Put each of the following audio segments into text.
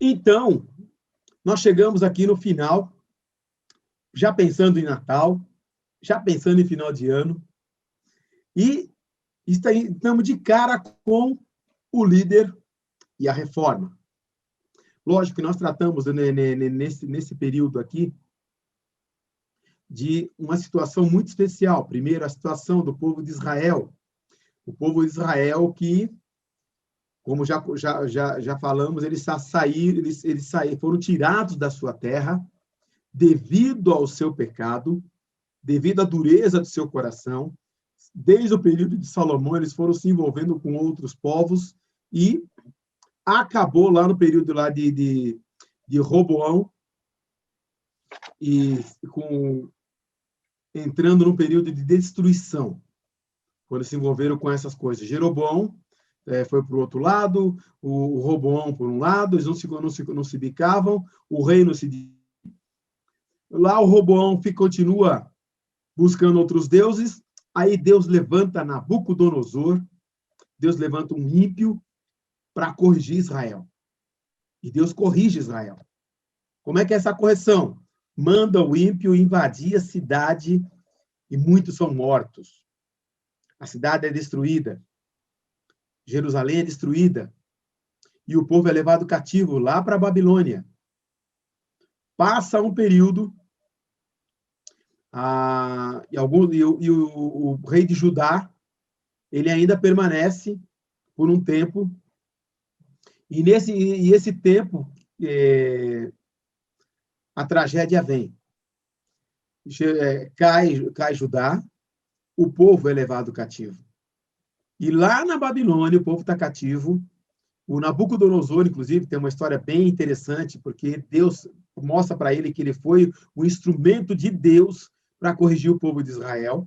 Então, nós chegamos aqui no final, já pensando em Natal, já pensando em final de ano, e estamos de cara com o líder e a reforma. Lógico que nós tratamos nesse período aqui de uma situação muito especial. Primeiro, a situação do povo de Israel. O povo de Israel que, como já falamos, eles foram tirados da sua terra devido ao seu pecado, devido à dureza do seu coração. Desde o período de Salomão, eles foram se envolvendo com outros povos e acabou lá no período lá de Roboão e entrando num período de destruição, quando se envolveram com essas coisas. Jeroboão foi para o outro lado, o Roboão por um lado, eles não se bicavam, o rei não se... Lá o Roboão continua buscando outros deuses, aí Deus levanta Nabucodonosor, Deus levanta um ímpio para corrigir Israel. E Deus corrige Israel. Como é que é essa correção? Manda o ímpio invadir a cidade e muitos são mortos. A cidade é destruída. Jerusalém é destruída. E o povo é levado cativo lá para a Babilônia. Passa um período e o rei de Judá ele ainda permanece por um tempo. E esse tempo, a tragédia vem. Cai Judá, o povo é levado cativo. E lá na Babilônia, o povo está cativo. O Nabucodonosor, inclusive, tem uma história bem interessante, porque Deus mostra para ele que ele foi o instrumento de Deus para corrigir o povo de Israel.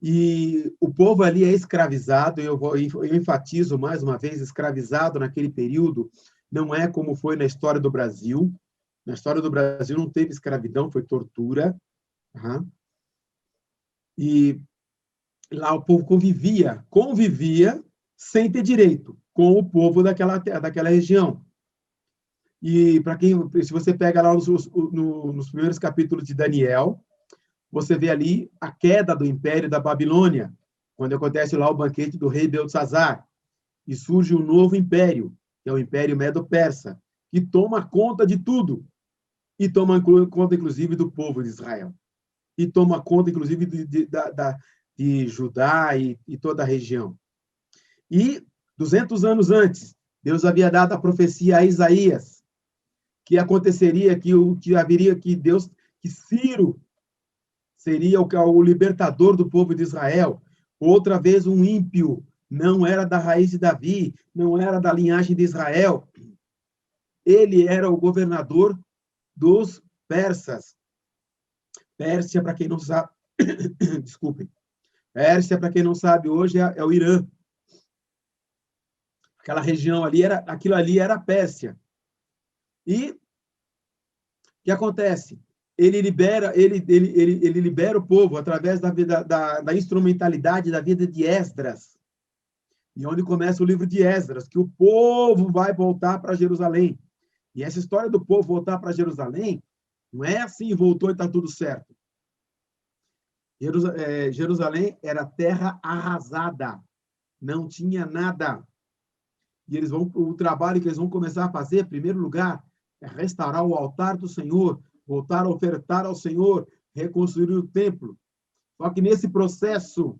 E o povo ali é escravizado, eu enfatizo mais uma vez, escravizado naquele período, não é como foi na história do Brasil. Na história do Brasil não teve escravidão, foi tortura. Uhum. E lá o povo convivia sem ter direito com o povo daquela região. E se você pega lá nos primeiros capítulos de Daniel, você vê ali a queda do Império da Babilônia, quando acontece lá o banquete do rei Beltzazar, e surge um novo império, que é o Império Medo-Persa, que toma conta de tudo, e toma conta, inclusive, do povo de Israel, e toma conta, inclusive, de Judá e toda a região. E, 200 anos antes, Deus havia dado a profecia a Isaías, que aconteceria, que Ciro seria o libertador do povo de Israel. Outra vez um ímpio, não era da raiz de Davi, não era da linhagem de Israel. Ele era o governador dos persas. Pérsia, para quem não sabe, desculpem. Pérsia, para quem não sabe, hoje é o Irã. Aquela região ali, aquilo ali era a Pérsia. E o que acontece? Ele libera o povo através da instrumentalidade da vida de Esdras. E onde começa o livro de Esdras, que o povo vai voltar para Jerusalém. E essa história do povo voltar para Jerusalém, não é assim, voltou e está tudo certo. Jerusalém era terra arrasada, não tinha nada. E o trabalho que eles vão começar a fazer, em primeiro lugar, é restaurar o altar do Senhor, voltar a ofertar ao Senhor, reconstruir o templo. Só que nesse processo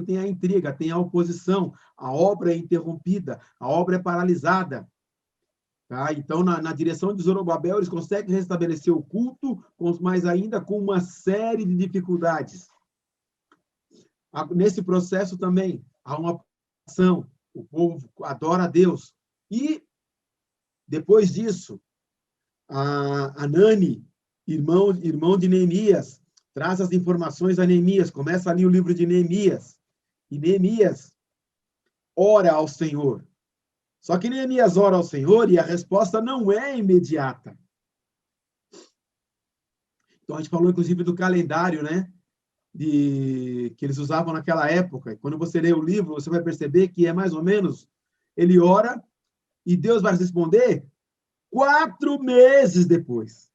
tem a intriga, tem a oposição, a obra é interrompida, a obra é paralisada. Tá? Então, na direção de Zorobabel, eles conseguem restabelecer o culto, mas ainda com uma série de dificuldades. Nesse processo também, há uma ação, o povo adora a Deus. E, depois disso, Anani, irmão de Neemias, traz as informações a Neemias, começa ali o livro de Neemias, e Neemias ora ao Senhor. Só que Neemias ora ao Senhor e a resposta não é imediata. Então, a gente falou, inclusive, do calendário, né? Que eles usavam naquela época. E quando você lê o livro, você vai perceber que é mais ou menos Ele ora e Deus vai responder 4 meses depois.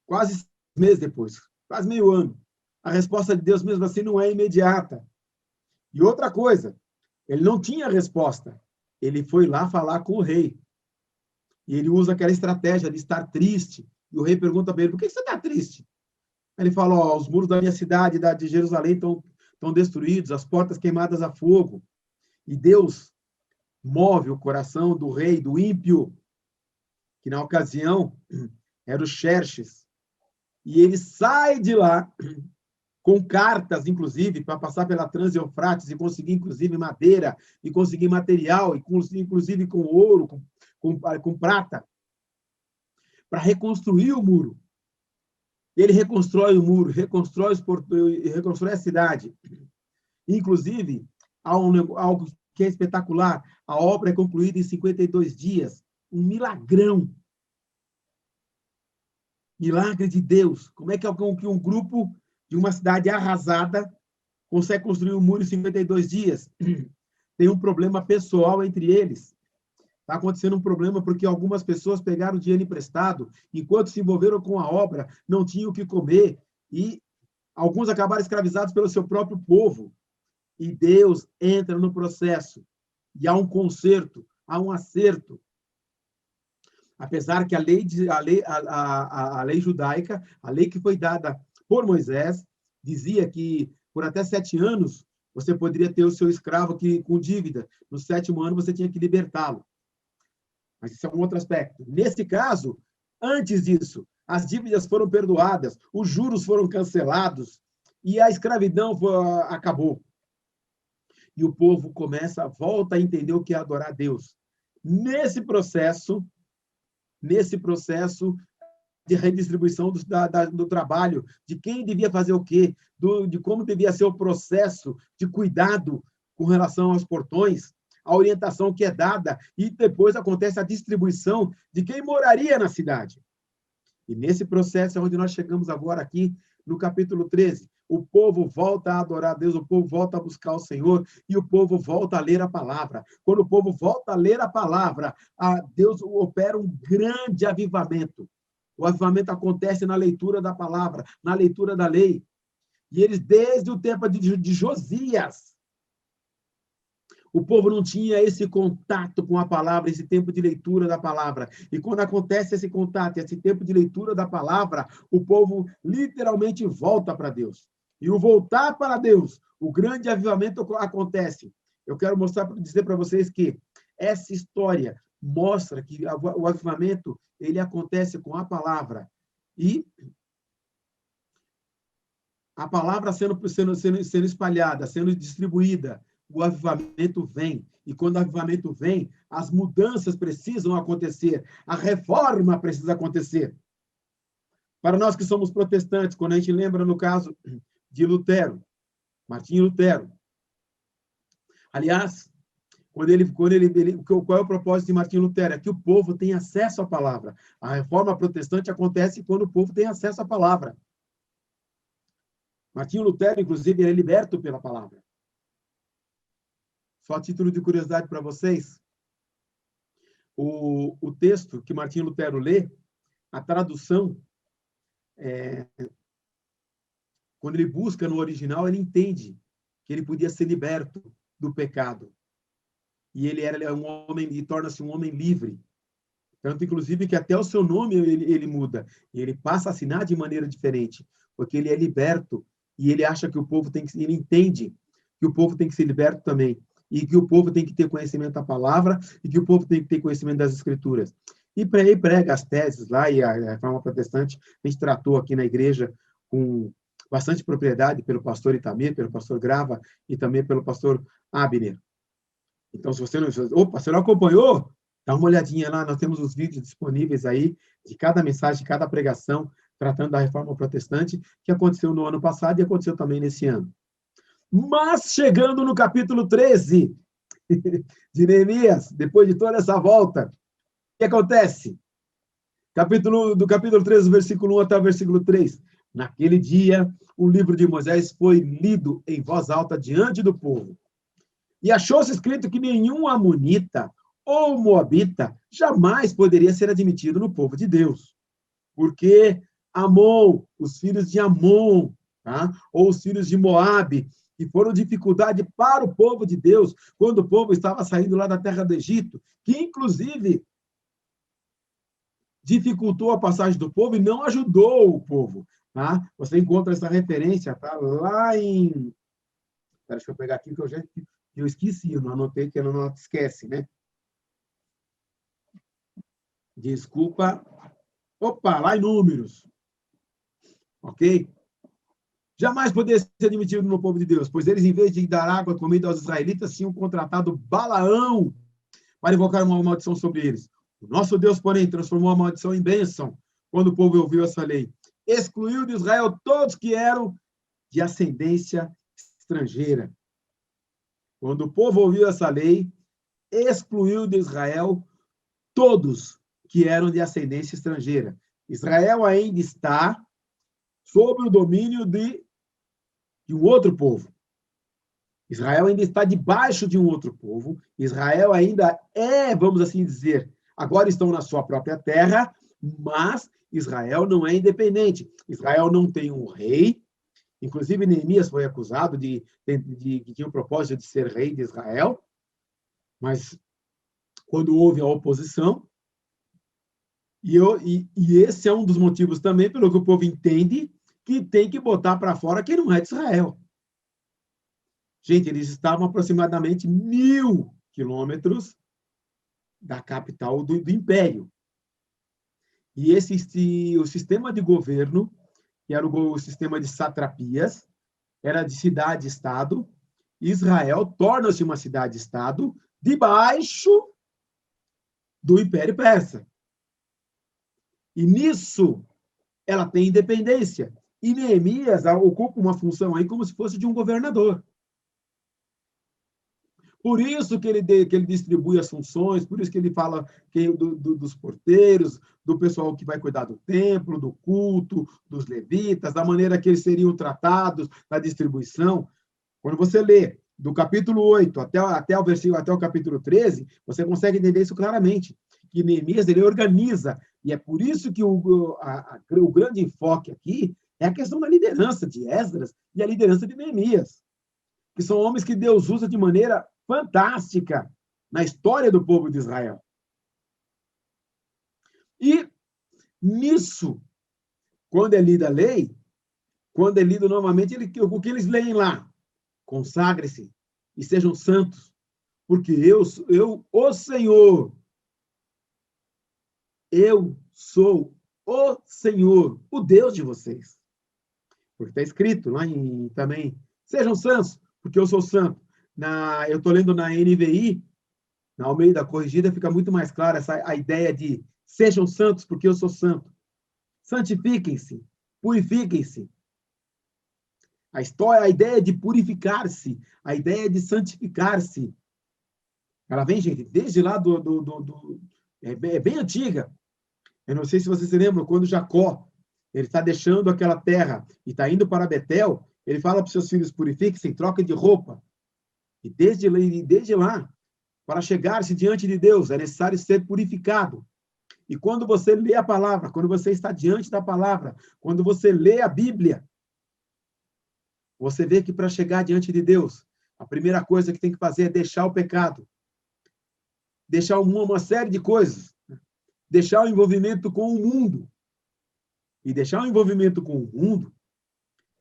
Quase 6 meses depois. Quase meio ano. A resposta de Deus, mesmo assim, não é imediata. E outra coisa, ele não tinha resposta. Ele foi lá falar com o rei. E ele usa aquela estratégia de estar triste. E o rei pergunta para ele, por que você está triste? Ele fala, ó, os muros da minha cidade, de Jerusalém, estão destruídos, as portas queimadas a fogo. E Deus move o coração do rei, do ímpio, que na ocasião era o Xerxes. E ele sai de lá com cartas, inclusive, para passar pela Trans-Eufrates e conseguir, inclusive, madeira, e conseguir material, e inclusive com ouro, com prata, para reconstruir o muro. Ele reconstrói o muro, reconstrói a cidade. Inclusive, há algo que é espetacular. A obra é concluída em 52 dias. Um milagrão. Milagre de Deus. Como é que um grupo de uma cidade arrasada consegue construir um muro em 52 dias? Tem um problema pessoal entre eles. Está acontecendo um problema porque algumas pessoas pegaram dinheiro emprestado, enquanto se envolveram com a obra, não tinham o que comer, e alguns acabaram escravizados pelo seu próprio povo. E Deus entra no processo, e há um conserto, há um acerto. Apesar que a lei judaica, a lei que foi dada por Moisés, dizia que por até 7 anos você poderia ter o seu escravo com dívida. No 7º ano você tinha que libertá-lo. Mas isso é um outro aspecto. Nesse caso, antes disso, as dívidas foram perdoadas, os juros foram cancelados e a escravidão acabou. E o povo volta a entender o que é adorar a Deus. Nesse processo de redistribuição do trabalho, de quem devia fazer o quê, de como devia ser o processo de cuidado com relação aos portões, a orientação que é dada, e depois acontece a distribuição de quem moraria na cidade. E nesse processo é onde nós chegamos agora aqui no capítulo 13. O povo volta a adorar a Deus, o povo volta a buscar o Senhor, e o povo volta a ler a palavra. Quando o povo volta a ler a palavra, Deus opera um grande avivamento. O avivamento acontece na leitura da palavra, na leitura da lei. E eles, desde o tempo de Josias, o povo não tinha esse contato com a palavra, esse tempo de leitura da palavra. E quando acontece esse contato, esse tempo de leitura da palavra, o povo literalmente volta para Deus. E o voltar para Deus, o grande avivamento acontece. Eu quero dizer para vocês que essa história mostra que o avivamento ele acontece com a palavra. E a palavra sendo espalhada, sendo distribuída, o avivamento vem. E quando o avivamento vem, as mudanças precisam acontecer. A reforma precisa acontecer. Para nós que somos protestantes, quando a gente lembra no caso de Lutero, Martinho Lutero. Aliás, qual é o propósito de Martinho Lutero? É que o povo tem acesso à palavra. A reforma protestante acontece quando o povo tem acesso à palavra. Martinho Lutero, inclusive, é liberto pela palavra. Só a título de curiosidade para vocês, o texto que Martinho Lutero lê, a tradução, quando ele busca no original, ele entende que ele podia ser liberto do pecado. E ele é um homem, e torna-se um homem livre. Tanto, inclusive, que até o seu nome ele muda. E ele passa a assinar de maneira diferente, porque ele é liberto. E ele acha que o povo ele entende que o povo tem que ser liberto também. E que o povo tem que ter conhecimento da palavra, e que o povo tem que ter conhecimento das escrituras. E ele prega as teses lá, e a reforma protestante, a gente tratou aqui na igreja com bastante propriedade pelo pastor Itamir, pelo pastor Grava, e também pelo pastor Abner. Então, se você não acompanhou, dá uma olhadinha lá, nós temos os vídeos disponíveis aí, de cada mensagem, de cada pregação, tratando da reforma protestante, que aconteceu no ano passado e aconteceu também nesse ano. Mas, chegando no capítulo 13 de Neemias, depois de toda essa volta, o que acontece? Do capítulo 13, versículo 1 até o versículo 3. Naquele dia, o livro de Moisés foi lido em voz alta diante do povo. E achou-se escrito que nenhum amonita ou moabita jamais poderia ser admitido no povo de Deus, porque Amon, os filhos de Amon, tá? Ou os filhos de Moabe, que foram dificuldade para o povo de Deus, quando o povo estava saindo lá da terra do Egito, que inclusive dificultou a passagem do povo e não ajudou o povo. Tá? Você encontra essa referência tá? Lá em... Deixa eu pegar aqui, que eu esqueci, eu não anotei, que eu não esquece, né? Desculpa. Opa, lá em Números. Ok? Jamais poderia ser admitido no povo de Deus, pois eles, em vez de dar água, comida aos israelitas, tinham contratado Balaão para invocar uma maldição sobre eles. O nosso Deus, porém, transformou a maldição em bênção quando o povo ouviu essa lei. Excluiu de Israel todos que eram de ascendência estrangeira. Quando o povo ouviu essa lei, excluiu de Israel todos que eram de ascendência estrangeira. Israel ainda está sob o domínio de um outro povo. Israel ainda está debaixo de um outro povo. Israel ainda é, vamos assim dizer, agora estão na sua própria terra, mas Israel não é independente. Israel não tem um rei. Inclusive, Neemias foi acusado de que tinha o propósito de ser rei de Israel, mas quando houve a oposição, e esse é um dos motivos também pelo que o povo entende que tem que botar para fora quem não é de Israel. Gente, eles estavam aproximadamente 1.000 quilômetros da capital do Império. E o sistema de governo, que era o sistema de satrapias, era de cidade-estado. Israel torna-se uma cidade-estado debaixo do Império Persa. E nisso ela tem independência. E Neemias ocupa uma função aí como se fosse de um governador. Por isso que ele distribui as funções, por isso que ele fala dos porteiros, do pessoal que vai cuidar do templo, do culto, dos levitas, da maneira que eles seriam tratados, da distribuição. Quando você lê do capítulo 8 até o capítulo 13, você consegue entender isso claramente, que Neemias ele organiza, e é por isso que o grande enfoque aqui é a questão da liderança de Esdras e a liderança de Neemias, que são homens que Deus usa de maneira fantástica na história do povo de Israel. E nisso, quando é lida a lei, quando é lido novamente, o que eles leem lá? Consagre-se e sejam santos, porque eu, o Senhor, eu sou o Senhor, o Deus de vocês. Porque está escrito lá também, sejam santos, porque eu sou santo. Eu estou lendo na NVI, na Almeida Corrigida, fica muito mais clara a ideia de sejam santos, porque eu sou santo. Santifiquem-se, purifiquem-se. A ideia de purificar-se, a ideia de santificar-se, ela vem, gente, desde lá é bem antiga. Eu não sei se vocês se lembram, quando Jacó ele está deixando aquela terra e está indo para Betel, ele fala para os seus filhos, purifiquem-se, troquem de roupa. E desde lá, para chegar-se diante de Deus, é necessário ser purificado. E quando você lê a palavra, quando você está diante da palavra, quando você lê a Bíblia, você vê que para chegar diante de Deus, a primeira coisa que tem que fazer é deixar o pecado. Deixar uma série de coisas. Deixar o envolvimento com o mundo. E deixar o envolvimento com o mundo,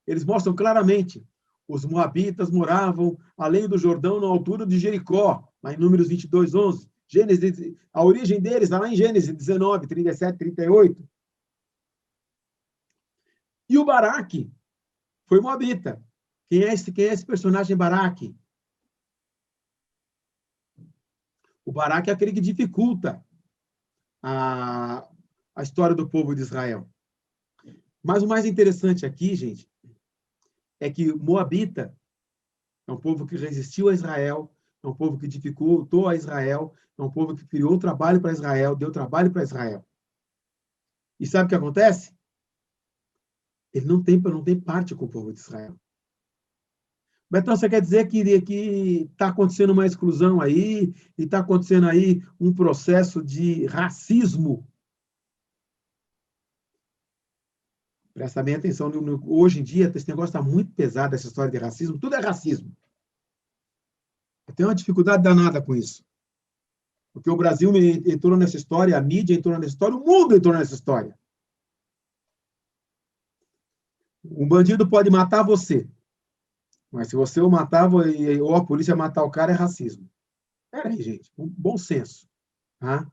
eles mostram claramente. Os moabitas moravam além do Jordão, na altura de Jericó, lá em Números 22, 11. A origem deles está lá em Gênesis 19, 37, 38. E o Baraque foi moabita. Quem é esse personagem Baraque? O Baraque é aquele que dificulta a história do povo de Israel. Mas o mais interessante aqui, gente, é que Moabita é um povo que resistiu a Israel, é um povo que dificultou a Israel, é um povo que criou trabalho para Israel, deu trabalho para Israel. E sabe o que acontece? Ele não tem parte com o povo de Israel. Betão, você quer dizer que está acontecendo uma exclusão aí, e está acontecendo aí um processo de racismo? Presta bem atenção, hoje em dia, esse negócio está muito pesado, essa história de racismo, tudo é racismo. Eu tenho uma dificuldade danada com isso. Porque o Brasil entrou nessa história, a mídia entrou nessa história, o mundo entrou nessa história. Um bandido pode matar você, mas se você o matar, ou a polícia matar o cara, é racismo. Peraí, gente, um bom senso. Tá?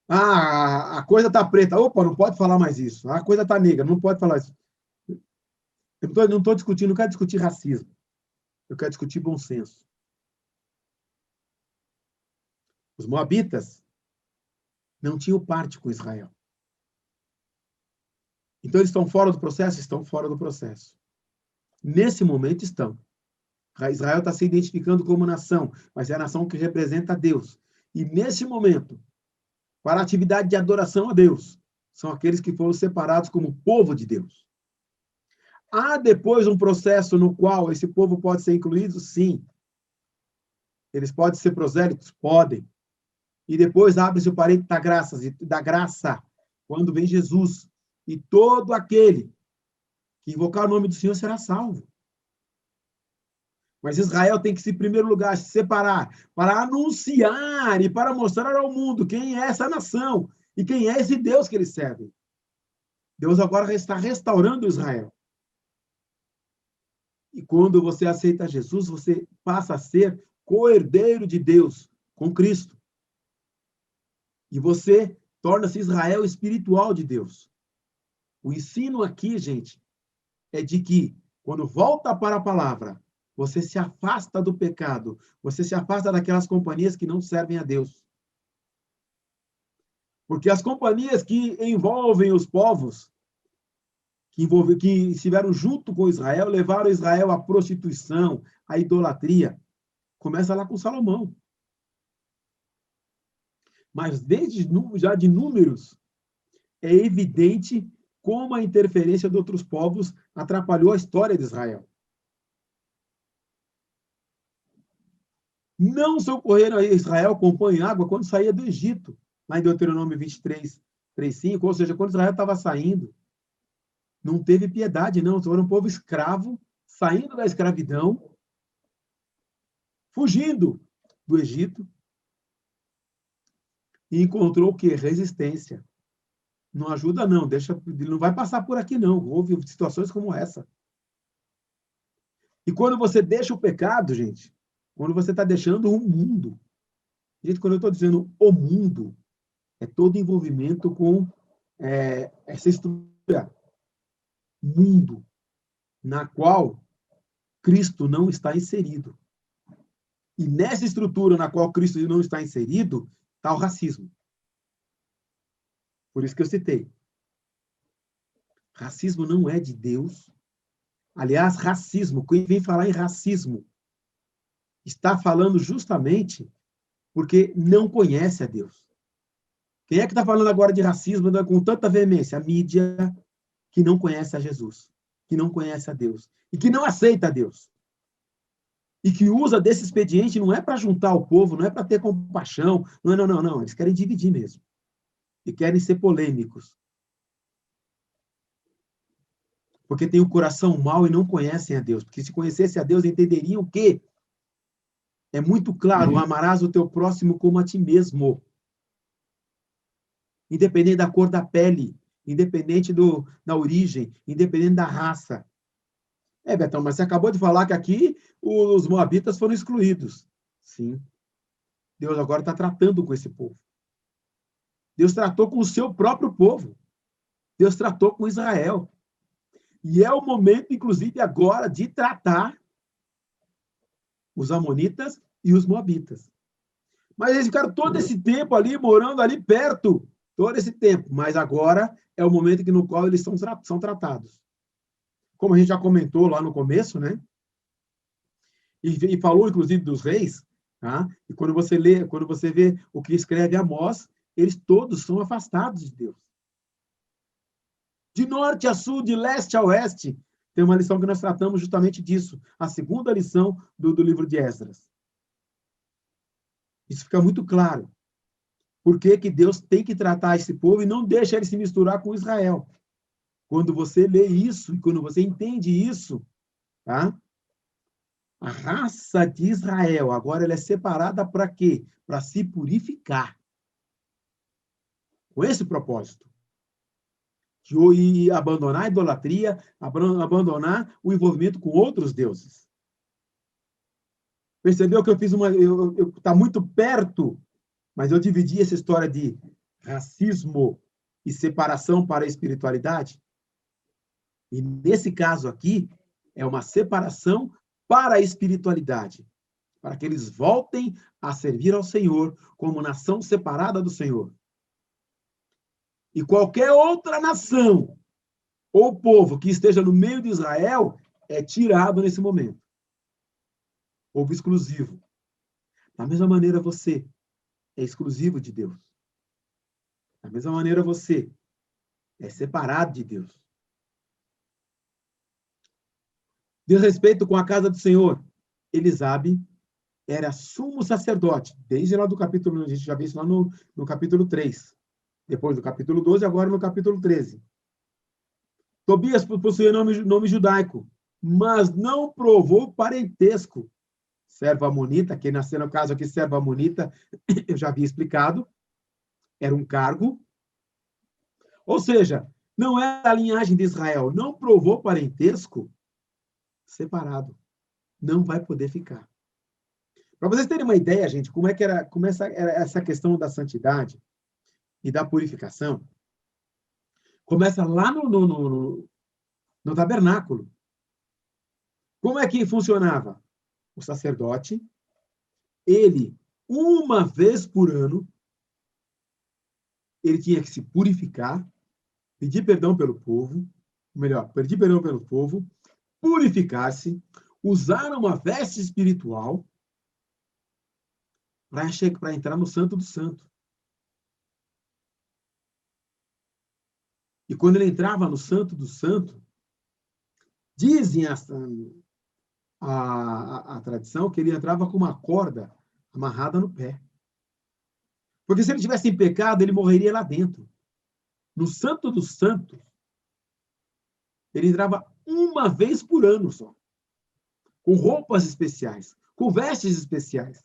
Ah, a coisa está preta. Opa, não pode falar mais isso. A coisa está negra, não pode falar isso. Eu não estou discutindo, não quero discutir racismo. Eu quero discutir bom senso. Os moabitas não tinham parte com Israel. Então, eles estão fora do processo? Estão fora do processo. Nesse momento, estão. Israel está se identificando como nação, mas é a nação que representa Deus. E, nesse momento, para a atividade de adoração a Deus, são aqueles que foram separados como povo de Deus. Há depois um processo no qual esse povo pode ser incluído? Sim. Eles podem ser prosélitos? Podem. E depois abre-se o parênteses da graça, quando vem Jesus. E todo aquele que invocar o nome do Senhor será salvo. Mas Israel tem que, em primeiro lugar, se separar para anunciar e para mostrar ao mundo quem é essa nação e quem é esse Deus que eles servem. Deus agora está restaurando Israel. E quando você aceita Jesus, você passa a ser co-herdeiro de Deus com Cristo. E você torna-se Israel espiritual de Deus. O ensino aqui, gente, é de que, quando volta para a palavra, você se afasta do pecado, você se afasta daquelas companhias que não servem a Deus. Porque as companhias que envolvem os povos, que estiveram junto com Israel, levaram Israel à prostituição, à idolatria. Começa lá com Salomão. Mas desde já de números, é evidente como a interferência de outros povos atrapalhou a história de Israel. Não socorreram a Israel com pão e água quando saía do Egito, lá em Deuteronômio 23, 3, 5, ou seja, quando Israel estava saindo. Não teve piedade, não. Era um povo escravo, saindo da escravidão, fugindo do Egito, e encontrou o quê? Resistência. Não ajuda, não. Ele não vai passar por aqui, não. Houve situações como essa. E quando você deixa o pecado, gente, quando você está deixando o mundo, gente, quando eu estou dizendo o mundo, é todo envolvimento com essa estrutura mundo na qual Cristo não está inserido. E nessa estrutura na qual Cristo não está inserido, está o racismo. Por isso que eu citei. Racismo não é de Deus. Aliás, racismo, quem vem falar em racismo, está falando justamente porque não conhece a Deus. Quem é que está falando agora de racismo com tanta veemência? A mídia que não conhece a Jesus, que não conhece a Deus e que não aceita a Deus. E que usa desse expediente não é para juntar o povo, não é para ter compaixão, não. Eles querem dividir mesmo. E querem ser polêmicos. Porque têm o coração mau e não conhecem a Deus. Porque se conhecessem a Deus, entenderiam que é muito claro, amarás o teu próximo como a ti mesmo. Independente da cor da pele, independente da origem, independente da raça. Betão, mas você acabou de falar que aqui os moabitas foram excluídos. Sim. Deus agora está tratando com esse povo. Deus tratou com o seu próprio povo. Deus tratou com Israel. E é o momento, inclusive, agora, de tratar os amonitas e os moabitas. Mas eles ficaram todo esse tempo ali, morando ali perto, todo esse tempo. Mas agora é o momento no qual eles são tratados. Como a gente já comentou lá no começo, né? E falou, inclusive, dos reis, tá? E quando você vê o que escreve Amós, eles todos são afastados de Deus. De norte a sul, de leste a oeste, tem uma lição que nós tratamos justamente disso, a segunda lição do livro de Esdras. Isso fica muito claro. Por que que Deus tem que tratar esse povo e não deixa ele se misturar com Israel? Quando você lê isso e quando você entende isso, tá? A raça de Israel, agora ela é separada para quê? Para se purificar. Com esse propósito. De abandonar a idolatria, abandonar o envolvimento com outros deuses. Percebeu que eu fiz uma... Está muito perto, mas eu dividi essa história de racismo e separação para a espiritualidade. E nesse caso aqui, é uma separação para a espiritualidade, para que eles voltem a servir ao Senhor como nação separada do Senhor. E qualquer outra nação ou povo que esteja no meio de Israel é tirado nesse momento. Povo exclusivo. Da mesma maneira, você é exclusivo de Deus. Da mesma maneira, você é separado de Deus. Diz respeito com a casa do Senhor. Elisabe era sumo sacerdote, desde lá do capítulo, a gente já viu isso lá no capítulo 3. Depois do capítulo 12, agora no capítulo 13. Tobias possuía nome judaico, mas não provou parentesco. Servo amonita, quem nasceu no caso aqui, servo amonita, eu já havia explicado, era um cargo. Ou seja, não é a linhagem de Israel, não provou parentesco, separado. Não vai poder ficar. Para vocês terem uma ideia, gente, como era essa questão da santidade e da purificação, começa lá no tabernáculo. Como é que funcionava? O sacerdote, ele, uma vez por ano, ele tinha que se purificar, pedir perdão pelo povo, melhor, pedir perdão pelo povo, purificar-se, usar uma veste espiritual para entrar no Santo do Santo. E quando ele entrava no Santo do Santo, dizem a tradição que ele entrava com uma corda amarrada no pé. Porque se ele tivesse em pecado, ele morreria lá dentro. No Santo dos Santos, ele entrava uma vez por ano só. Com roupas especiais, com vestes especiais.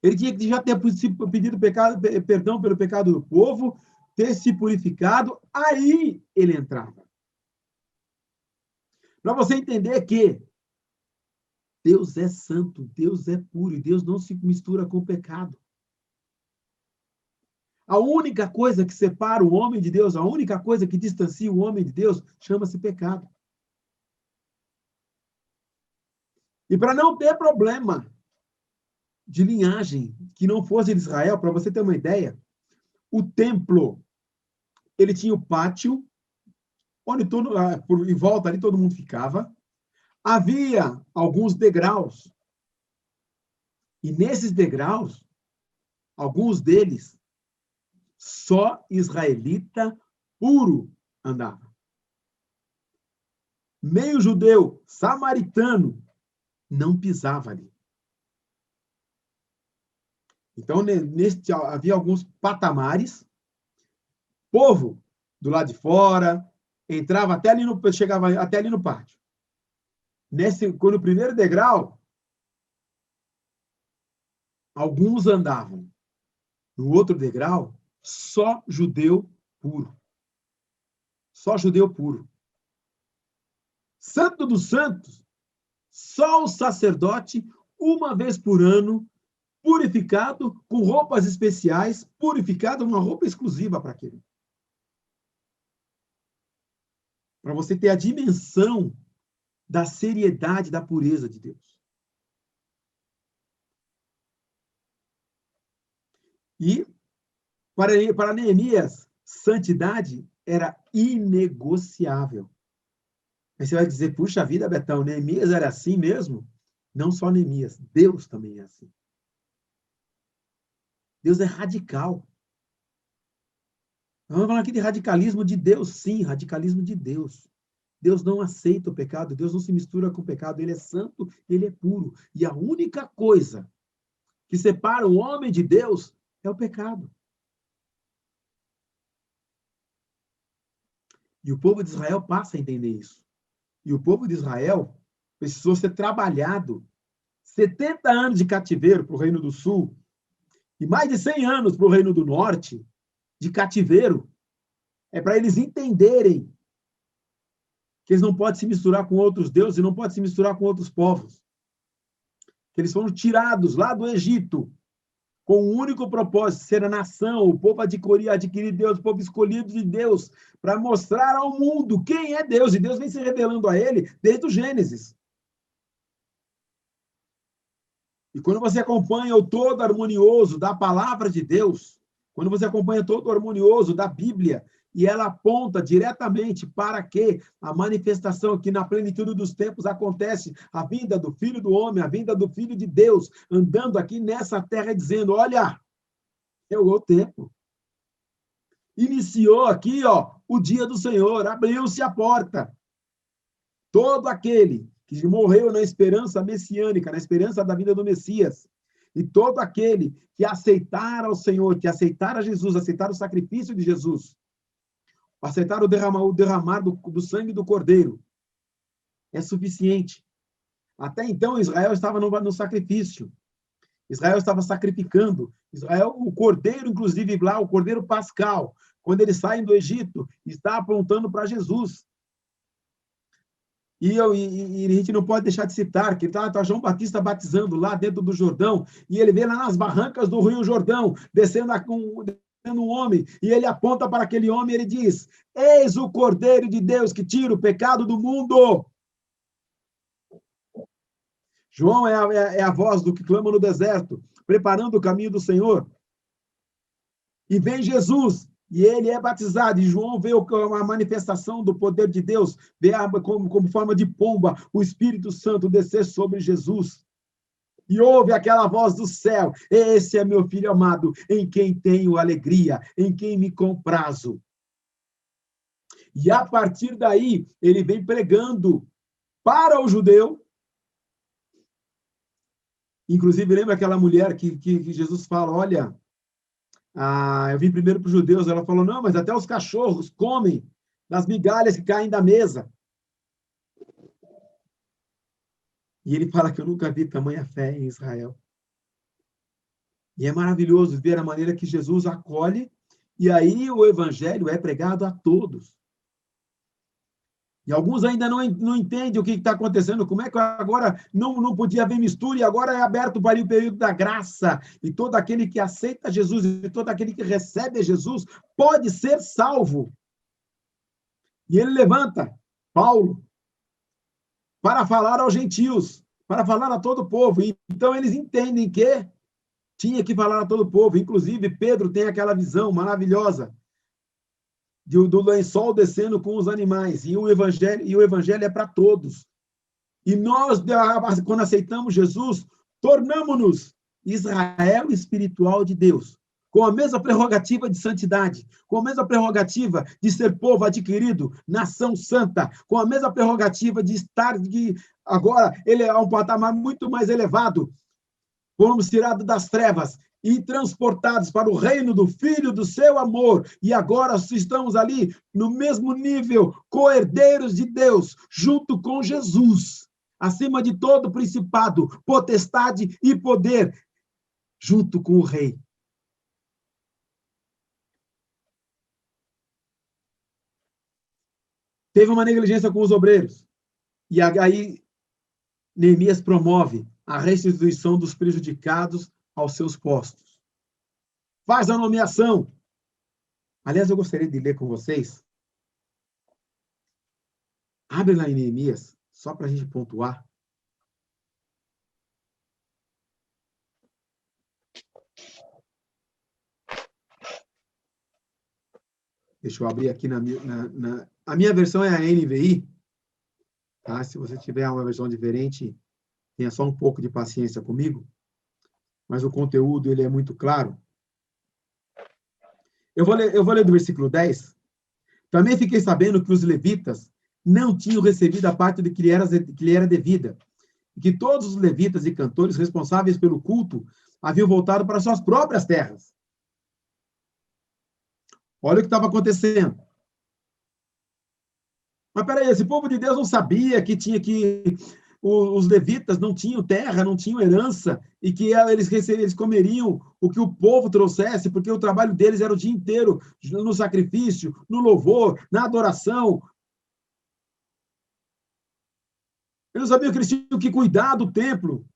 Ele tinha que já ter pedido perdão pelo pecado do povo, ter se purificado, aí ele entrava. Para você entender que Deus é santo, Deus é puro, e Deus não se mistura com o pecado. A única coisa que separa o homem de Deus, a única coisa que distancia o homem de Deus, chama-se pecado. E para não ter problema de linhagem que não fosse de Israel, para você ter uma ideia, o templo, ele tinha o pátio, onde em volta ali todo mundo ficava. Havia alguns degraus. E nesses degraus, alguns deles, só israelita puro andava. Meio judeu, samaritano, não pisava ali. Então, havia alguns patamares. Povo do lado de fora, entrava até ali chegava até ali no pátio. Quando o primeiro degrau, alguns andavam. No outro degrau, só judeu puro. Só judeu puro. Santo dos Santos, só o sacerdote, uma vez por ano, purificado, com roupas especiais, purificado, uma roupa exclusiva para aquele. Para você ter a dimensão da seriedade, da pureza de Deus. E, para Neemias, santidade era inegociável. Aí você vai dizer, puxa vida, Betão, Neemias era assim mesmo? Não só Neemias, Deus também é assim. Deus é radical. Vamos falar aqui de radicalismo de Deus, sim, radicalismo de Deus. Deus não aceita o pecado, Deus não se mistura com o pecado, ele é santo, ele é puro. E a única coisa que separa o homem de Deus é o pecado. E o povo de Israel passa a entender isso. E o povo de Israel precisou ser trabalhado 70 anos de cativeiro para o Reino do Sul e mais de 100 anos para o Reino do Norte de cativeiro. É para eles entenderem que eles não podem se misturar com outros deuses e não podem se misturar com outros povos. Que eles foram tirados lá do Egito com o único propósito de ser a nação, o povo adquirir Deus, o povo escolhido de Deus, para mostrar ao mundo quem é Deus. E Deus vem se revelando a ele desde o Gênesis. E quando você acompanha o todo harmonioso da palavra de Deus, quando você acompanha todo o harmonioso da Bíblia, e ela aponta diretamente para que a manifestação que na plenitude dos tempos acontece, a vinda do Filho do Homem, a vinda do Filho de Deus, andando aqui nessa terra dizendo, olha, chegou o tempo. Iniciou aqui, ó, o dia do Senhor, abriu-se a porta. Todo aquele que morreu na esperança messiânica, na esperança da vinda do Messias, e todo aquele que aceitar ao Senhor, que aceitar a Jesus, aceitar o sacrifício de Jesus, aceitar o derramar do sangue do Cordeiro, é suficiente. Até então, Israel estava no sacrifício. Israel estava sacrificando. Israel, o Cordeiro, inclusive lá, o Cordeiro Pascal, quando eles saem do Egito, está apontando para Jesus. E a gente não pode deixar de citar que está João Batista batizando lá dentro do Jordão, e ele vê lá nas barrancas do Rio Jordão, descendo um homem, e ele aponta para aquele homem e ele diz, eis o Cordeiro de Deus que tira o pecado do mundo. João é a voz do que clama no deserto, preparando o caminho do Senhor. E vem Jesus, e ele é batizado, e João vê a manifestação do poder de Deus, vê como forma de pomba, o Espírito Santo descer sobre Jesus. E ouve aquela voz do céu, esse é meu filho amado, em quem tenho alegria, em quem me comprazo. E a partir daí, ele vem pregando para o judeu. Inclusive, lembra aquela mulher que Jesus fala, olha, eu vim primeiro para os judeus. Ela falou, não, mas até os cachorros comem das migalhas que caem da mesa. E ele fala que eu nunca vi tamanha fé em Israel. E é maravilhoso ver a maneira que Jesus acolhe, e aí o evangelho é pregado a todos. E alguns ainda não entendem o que está acontecendo, como é que agora não podia haver mistura, e agora é aberto para o período da graça, e todo aquele que aceita Jesus, e todo aquele que recebe Jesus, pode ser salvo. E ele levanta Paulo para falar aos gentios, para falar a todo o povo. E então eles entendem que tinha que falar a todo o povo. Inclusive, Pedro tem aquela visão maravilhosa do lençol descendo com os animais, e o evangelho é para todos. E nós, quando aceitamos Jesus, tornamos-nos Israel espiritual de Deus, com a mesma prerrogativa de santidade, com a mesma prerrogativa de ser povo adquirido, nação santa, com a mesma prerrogativa de estar, agora ele é um patamar muito mais elevado, fomos tirados das trevas e transportados para o reino do Filho do seu amor, e agora estamos ali no mesmo nível, co-herdeiros de Deus, junto com Jesus, acima de todo principado, potestade e poder, junto com o Rei. Teve uma negligência com os obreiros, e aí Neemias promove a restituição dos prejudicados aos seus postos. Faz a nomeação. Aliás, eu gostaria de ler com vocês. Abre lá em Neemias, só para a gente pontuar. Deixa eu abrir aqui a minha versão é a NVI. Tá? Se você tiver uma versão diferente, tenha só um pouco de paciência comigo. Mas o conteúdo ele é muito claro. Eu vou ler do versículo 10. Também fiquei sabendo que os levitas não tinham recebido a parte de que lhe era devida, e que todos os levitas e cantores responsáveis pelo culto haviam voltado para suas próprias terras. Olha o que estava acontecendo. Mas peraí, esse povo de Deus não sabia que tinha que os levitas não tinham terra, não tinham herança, e que eles comeriam o que o povo trouxesse, porque o trabalho deles era o dia inteiro no sacrifício, no louvor, na adoração. Eles não sabiam que eles tinham que cuidar do templo.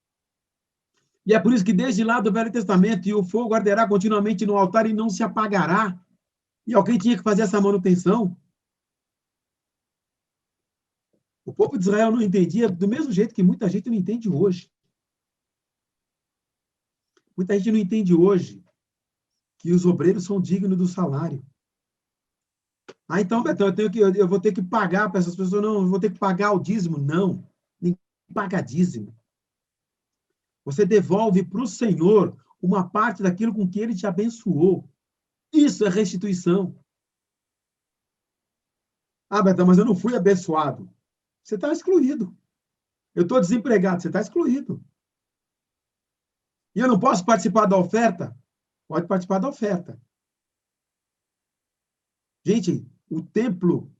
E é por isso que desde lá do Velho Testamento, e o fogo arderá continuamente no altar e não se apagará. E alguém tinha que fazer essa manutenção. O povo de Israel não entendia do mesmo jeito que muita gente não entende hoje. Muita gente não entende hoje que os obreiros são dignos do salário. Ah, então, Betão, eu vou ter que pagar para essas pessoas. Não, eu vou ter que pagar o dízimo. Não, ninguém paga dízimo. Você devolve para o Senhor uma parte daquilo com que Ele te abençoou. Isso é restituição. Ah, Betão, mas eu não fui abençoado. Você está excluído. Eu estou desempregado, você está excluído. E eu não posso participar da oferta? Pode participar da oferta. Gente, o templo,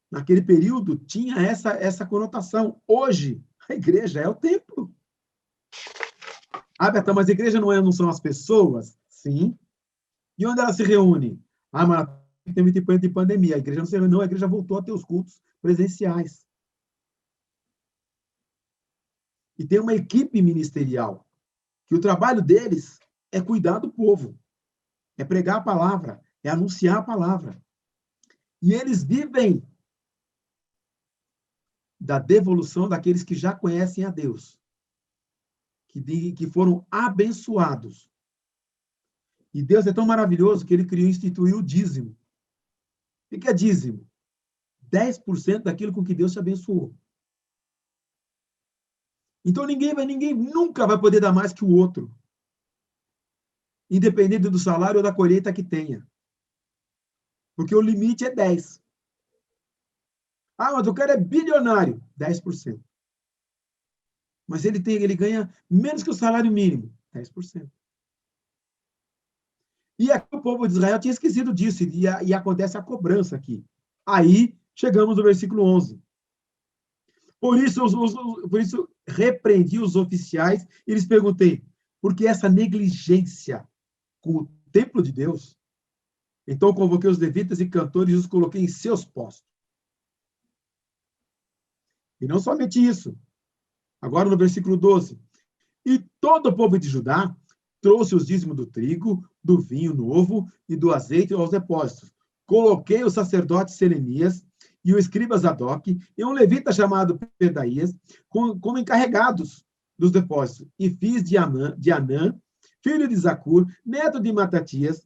naquele período, tinha essa conotação. Hoje, a igreja é o templo. Ah, Betão, mas a igreja não são as pessoas? Sim. E onde ela se reúne? Ah, mas tem muito tempo de pandemia. A igreja não se reúne, não. A igreja voltou a ter os cultos presenciais. E tem uma equipe ministerial, que o trabalho deles é cuidar do povo, é pregar a palavra, é anunciar a palavra. E eles vivem da devolução daqueles que já conhecem a Deus, que foram abençoados. E Deus é tão maravilhoso que ele instituiu o dízimo. O que é dízimo? 10% daquilo com que Deus te abençoou. Então ninguém nunca vai poder dar mais que o outro, independente do salário ou da colheita que tenha. Porque o limite é 10. Ah, mas o cara é bilionário, 10%. Mas ele ganha menos que o salário mínimo, 10%. E aqui o povo de Israel tinha esquecido disso, e acontece a cobrança aqui. Aí, chegamos no versículo 11. Por isso repreendi os oficiais e lhes perguntei, por que essa negligência com o templo de Deus? Então convoquei os levitas e cantores e os coloquei em seus postos. E não somente isso. Agora no versículo 12. E todo o povo de Judá trouxe os dízimos do trigo, do vinho novo e do azeite aos depósitos. Coloquei o sacerdote Selemias e o escriba Zadok e um levita chamado Pedaías como encarregados dos depósitos. E fiz de Anã, filho de Zacur, neto de Matanias,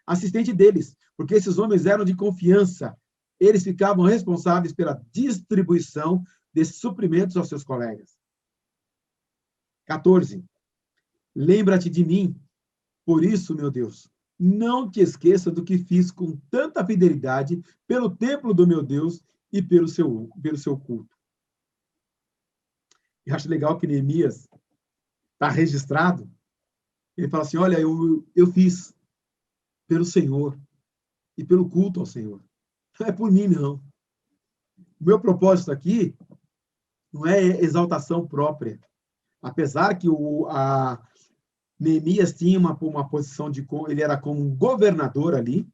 assistente deles, porque esses homens eram de confiança. Eles ficavam responsáveis pela distribuição desses suprimentos aos seus colegas. 14. Lembra-te de mim, por isso, meu Deus, não te esqueça do que fiz com tanta fidelidade pelo templo do meu Deus e pelo seu culto. Eu acho legal que Neemias está registrado. Ele fala assim, olha, eu fiz pelo Senhor e pelo culto ao Senhor. Não é por mim, não. O meu propósito aqui não é exaltação própria. Apesar que Neemias tinha uma posição ele era como um governador ali,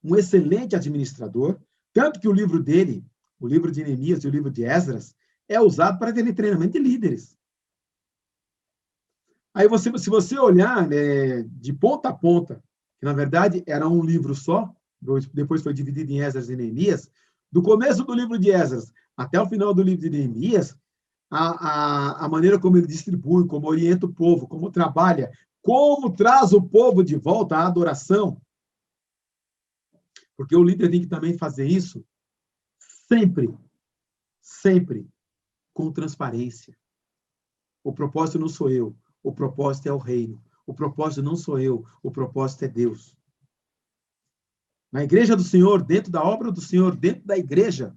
um excelente administrador, tanto que o livro dele, o livro de Neemias e o livro de Esdras, é usado para ter treinamento de líderes. Aí se você olhar de ponta a ponta, que na verdade era um livro só, depois foi dividido em Esdras e Neemias, do começo do livro de Esdras até o final do livro de Neemias, a maneira como ele distribui, como orienta o povo, como trabalha, como traz o povo de volta à adoração. Porque o líder tem que também fazer isso sempre com transparência. O propósito não sou eu, o propósito é o reino. O propósito não sou eu, o propósito é Deus. Na igreja do Senhor, dentro da obra do Senhor, dentro da igreja,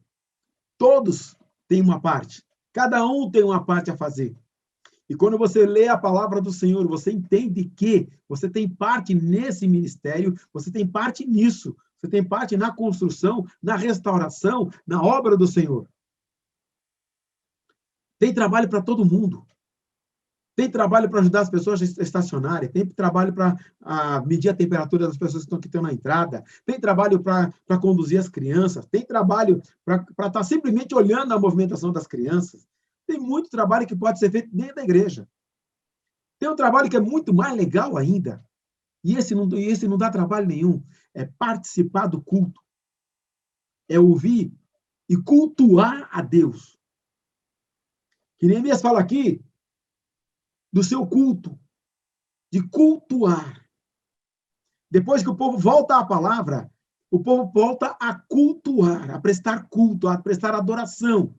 todos têm uma parte. Cada um tem uma parte a fazer. E quando você lê a palavra do Senhor, você entende que você tem parte nesse ministério, você tem parte nisso, você tem parte na construção, na restauração, na obra do Senhor. Tem trabalho para todo mundo. Tem trabalho para ajudar as pessoas a estacionarem, tem trabalho para medir a temperatura das pessoas que estão na entrada, tem trabalho para conduzir as crianças, tem trabalho para estar simplesmente olhando a movimentação das crianças. Tem muito trabalho que pode ser feito dentro da igreja. Tem um trabalho que é muito mais legal ainda, e esse não dá trabalho nenhum, é participar do culto, é ouvir e cultuar a Deus. Que Neemias fala aqui, do seu culto, de cultuar. Depois que o povo volta à palavra, o povo volta a cultuar, a prestar culto, a prestar adoração.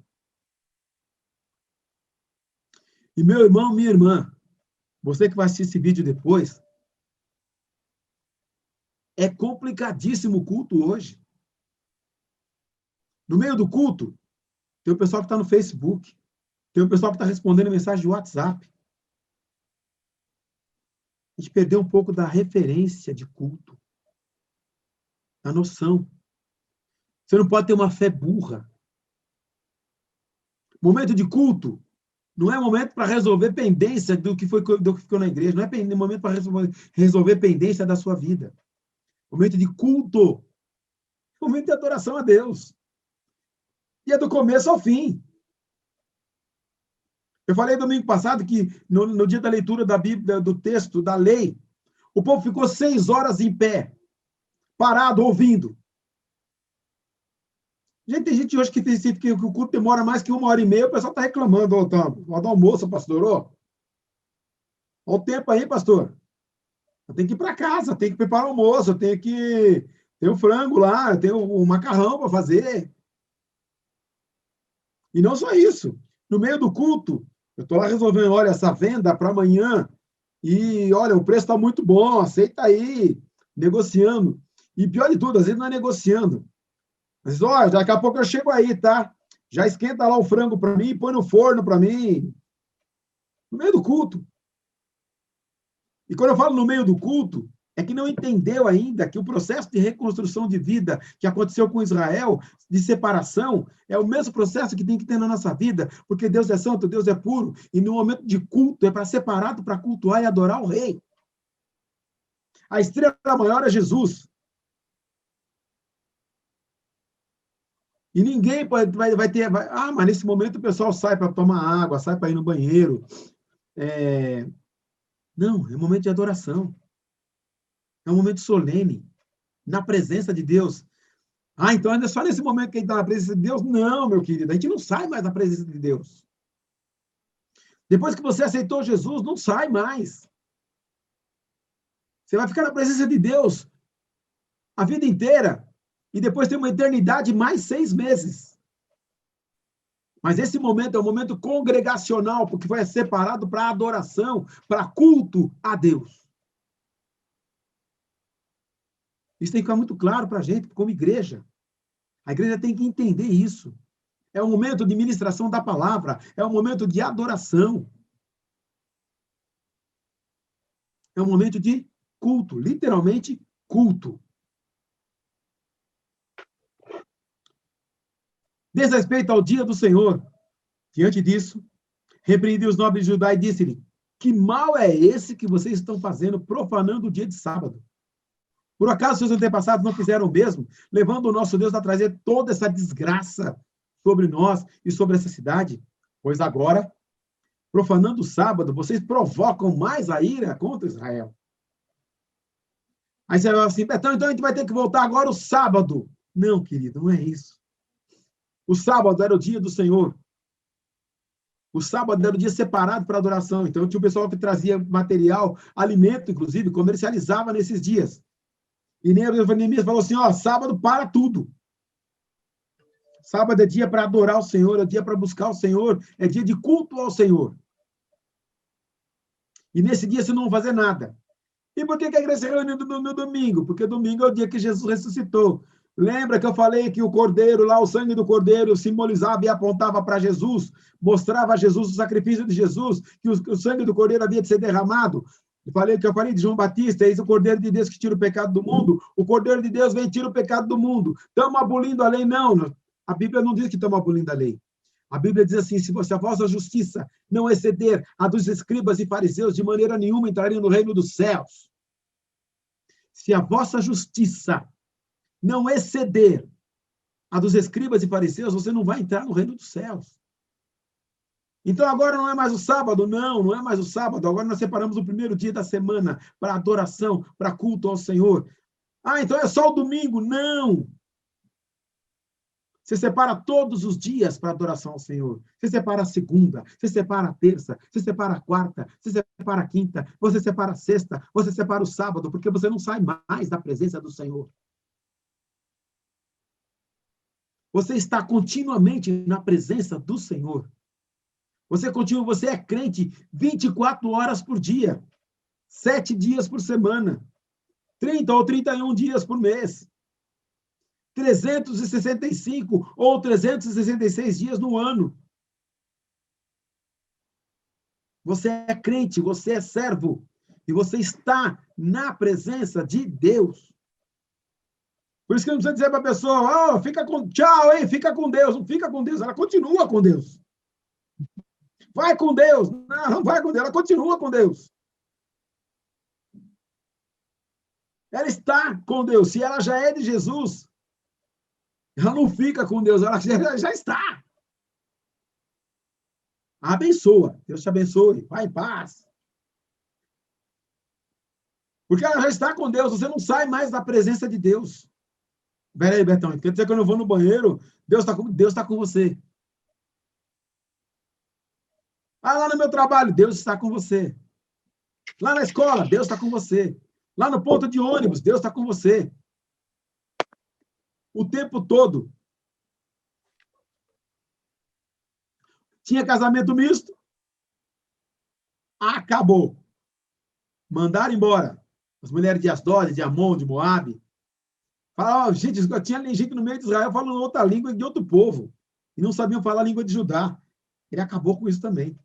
E meu irmão, minha irmã, você que vai assistir esse vídeo depois, é complicadíssimo o culto hoje. No meio do culto, tem o pessoal que está no Facebook, tem o pessoal que está respondendo mensagem de WhatsApp. A gente perdeu um pouco da referência de culto, da noção. Você não pode ter uma fé burra. Momento de culto não é momento para resolver pendência do que ficou na igreja, não é momento para resolver pendência da sua vida. Momento de culto, momento de adoração a Deus. E é do começo ao fim. Eu falei domingo passado que, no dia da leitura da Bíblia, do texto, da lei, o povo ficou 6 horas em pé, parado, ouvindo. Gente, tem gente hoje que decide que o culto demora mais que 1h30, o pessoal está reclamando. Ó, tá, hora do almoço, pastor. Olha o tempo aí, pastor. Eu tenho que ir para casa, tenho que preparar o almoço, eu tenho que... Tem o frango lá, eu tenho o macarrão para fazer. E não só isso. No meio do culto, eu estou lá resolvendo, olha, essa venda para amanhã, e olha, o preço está muito bom, aceita aí, negociando. E pior de tudo, às vezes não é negociando. Às vezes, olha, daqui a pouco eu chego aí, tá? Já esquenta lá o frango para mim, põe no forno para mim. No meio do culto. E quando eu falo no meio do culto, é que não entendeu ainda que o processo de reconstrução de vida que aconteceu com Israel, de separação, é o mesmo processo que tem que ter na nossa vida, porque Deus é santo, Deus é puro, e no momento de culto é para separado para cultuar e adorar o rei. A estrela maior é Jesus. E ninguém vai ter... mas nesse momento o pessoal sai para tomar água, sai para ir no banheiro. Não, é um momento de adoração. É um momento solene, na presença de Deus. Então é só nesse momento que a gente está na presença de Deus? Não, meu querido, a gente não sai mais da presença de Deus. Depois que você aceitou Jesus, não sai mais. Você vai ficar na presença de Deus a vida inteira. E depois tem uma eternidade mais 6 meses. Mas esse momento é um momento congregacional, porque foi separado para adoração, para culto a Deus. Isso tem que ficar muito claro para a gente, como igreja. A igreja tem que entender isso. É um momento de ministração da palavra, é um momento de adoração. É um momento de culto, literalmente culto. Desrespeito ao dia do Senhor. Diante disso, repreendi os nobres de Judá e disse-lhe: que mal é esse que vocês estão fazendo, profanando o dia de sábado? Por acaso seus antepassados não fizeram o mesmo, levando o nosso Deus a trazer toda essa desgraça sobre nós e sobre essa cidade? Pois agora, profanando o sábado, vocês provocam mais a ira contra Israel. Aí você vai assim, então a gente vai ter que voltar agora o sábado. Não, querido, não é isso. O sábado era o dia do Senhor. O sábado era o dia separado para adoração. Então tinha o pessoal que trazia material, alimento, inclusive, comercializava nesses dias. E Neemias falou assim, sábado para tudo. Sábado é dia para adorar o Senhor, é dia para buscar o Senhor, é dia de culto ao Senhor. E nesse dia você não vai fazer nada. E por que a igreja se reúne no domingo? Porque domingo é o dia que Jesus ressuscitou. Lembra que eu falei que o cordeiro, lá o sangue do cordeiro, simbolizava e apontava para Jesus, mostrava a Jesus o sacrifício de Jesus, que o sangue do cordeiro havia de ser derramado. Eu falei de João Batista, eis o cordeiro de Deus que tira o pecado do mundo. O cordeiro de Deus vem e tira o pecado do mundo. Estamos abolindo a lei? Não. A Bíblia não diz que estamos abolindo a lei. A Bíblia diz assim: se a vossa justiça não exceder a dos escribas e fariseus, de maneira nenhuma entrariam no reino dos céus. Se a vossa justiça não exceder a dos escribas e fariseus, você não vai entrar no reino dos céus. Então, agora não é mais o sábado, não é mais o sábado. Agora nós separamos o primeiro dia da semana para adoração, para culto ao Senhor. Ah, então é só o domingo? Não! Você separa todos os dias para adoração ao Senhor. Você separa a segunda, você separa a terça, você separa a quarta, você separa a quinta, você separa a sexta, você separa o sábado, porque você não sai mais da presença do Senhor. Você está continuamente na presença do Senhor. Você é crente 24 horas por dia, 7 dias por semana, 30 ou 31 dias por mês, 365 ou 366 dias no ano. Você é crente, você é servo, e você está na presença de Deus. Por isso que não precisa dizer para a pessoa, oh, tchau, hein? Fica com Deus. Não fica com Deus, ela continua com Deus. Vai com Deus. Não vai com Deus, ela continua com Deus. Ela está com Deus. Se ela já é de Jesus, ela não fica com Deus, ela já está. Abençoa. Deus te abençoe. Vai em paz. Porque ela já está com Deus, você não sai mais da presença de Deus. Peraí, Betão, quer dizer que eu não vou no banheiro? Deus está com você. Ah, lá no meu trabalho, Deus está com você. Lá na escola, Deus está com você. Lá no ponto de ônibus, Deus está com você. O tempo todo. Tinha casamento misto? Acabou. Mandaram embora. As mulheres de Asdod, de Amon, de Moabe. Falaram, gente, tinha gente no meio de Israel falando outra língua de outro povo. E não sabiam falar a língua de Judá. Ele acabou com isso também.